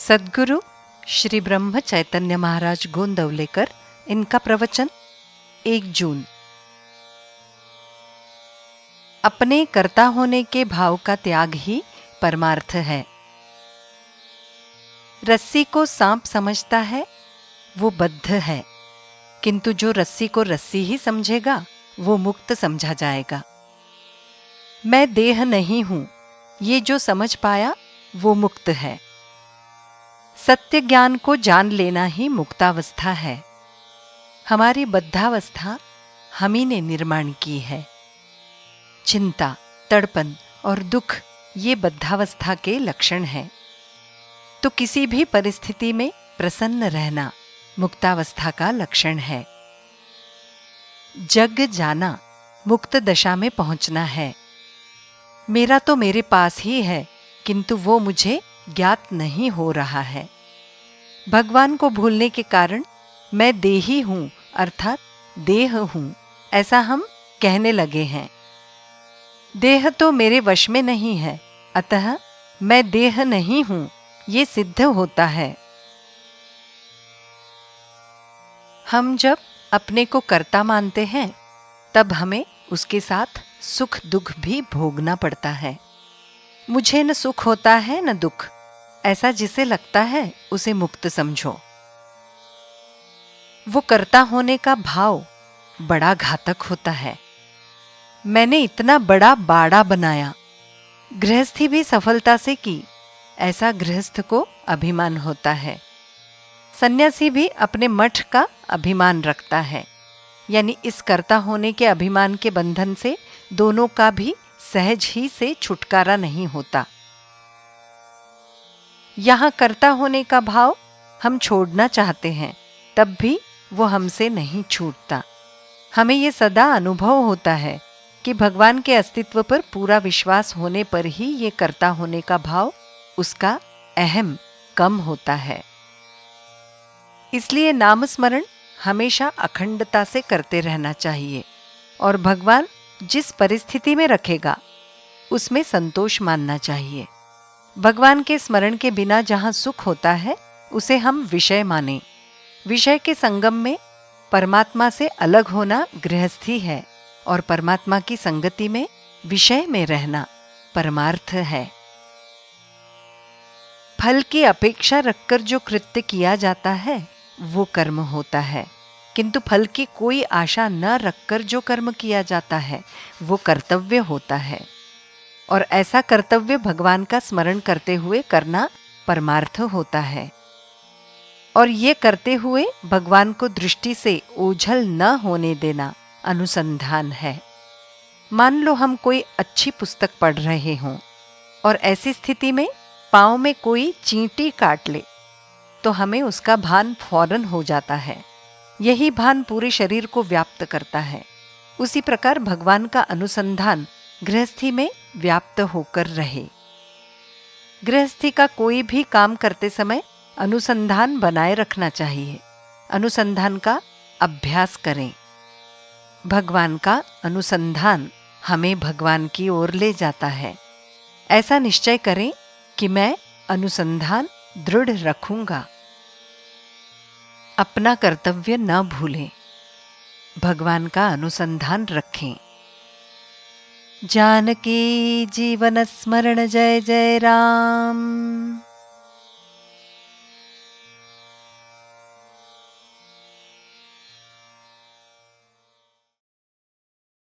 सद्गुरु श्री ब्रह्म चैतन्य महाराज गोंदवलेकर, इनका प्रवचन 1 जून। अपने कर्ता होने के भाव का त्याग ही परमार्थ है। रस्सी को सांप समझता है वो बद्ध है, किंतु जो रस्सी को रस्सी ही समझेगा वो मुक्त समझा जाएगा। मैं देह नहीं हूं, ये जो समझ पाया वो मुक्त है। सत्य ज्ञान को जान लेना ही मुक्तावस्था है। हमारी बद्धावस्था हम ही ने निर्माण की है। चिंता, तड़पन और दुख ये बद्धावस्था के लक्षण हैं। तो किसी भी परिस्थिति में प्रसन्न रहना मुक्तावस्था का लक्षण है। जग जाना मुक्त दशा में पहुंचना है। मेरा तो मेरे पास ही है, किंतु वो मुझे ज्ञात नहीं हो रहा है। भगवान को भूलने के कारण मैं देही हूं अर्थात देह हूं, ऐसा हम कहने लगे हैं। देह तो मेरे वश में नहीं है, अतः मैं देह नहीं हूं, ये सिद्ध होता है। हम जब अपने को कर्ता मानते हैं तब हमें उसके साथ सुख दुख भी भोगना पड़ता है। मुझे न सुख होता है न दुख, ऐसा जिसे लगता है उसे मुक्त समझो। वो कर्ता होने का भाव बड़ा घातक होता है। मैंने इतना बड़ा बाड़ा बनाया, गृहस्थी भी सफलता से की, ऐसा गृहस्थ को अभिमान होता है। सन्यासी भी अपने मठ का अभिमान रखता है, यानी इस कर्ता होने के अभिमान के बंधन से दोनों का भी सहज ही से छुटकारा नहीं होता। यहां कर्ता होने का भाव हम छोड़ना चाहते हैं, तब भी वो हमसे नहीं छूटता। हमें ये सदा अनुभव होता है कि भगवान के अस्तित्व पर पूरा विश्वास होने पर ही ये कर्ता होने का भाव, उसका अहम कम होता है। इसलिए नाम स्मरण हमेशा अखंडता से करते रहना चाहिए और भगवान जिस परिस्थिति में रखेगा उसमें संतोष मानना चाहिए। भगवान के स्मरण के बिना जहां सुख होता है उसे हम विषय माने। विषय के संगम में परमात्मा से अलग होना गृहस्थी है और परमात्मा की संगति में विषय में रहना परमार्थ है। फल की अपेक्षा रखकर जो कृत्य किया जाता है वो कर्म होता है, किंतु फल की कोई आशा न रखकर जो कर्म किया जाता है वो कर्तव्य होता है। और ऐसा कर्तव्य भगवान का स्मरण करते हुए करना परमार्थ होता है। और ये करते हुए भगवान को दृष्टि से ओझल न होने देना अनुसंधान है। मान लो हम कोई अच्छी पुस्तक पढ़ रहे हों और ऐसी स्थिति में पाँव में कोई चींटी काट ले तो हमें उसका भान फौरन हो जाता है। यही भान पूरे शरीर को व्याप्त करता है। उसी प्रकार भगवान का अनुसंधान गृहस्थी में व्याप्त होकर रहे। गृहस्थी का कोई भी काम करते समय अनुसंधान बनाए रखना चाहिए। अनुसंधान का अभ्यास करें। भगवान का अनुसंधान हमें भगवान की ओर ले जाता है। ऐसा निश्चय करें कि मैं अनुसंधान दृढ़ रखूंगा। अपना कर्तव्य न भूलें, भगवान का अनुसंधान रखें। जानकी जीवन स्मरण जय जय राम।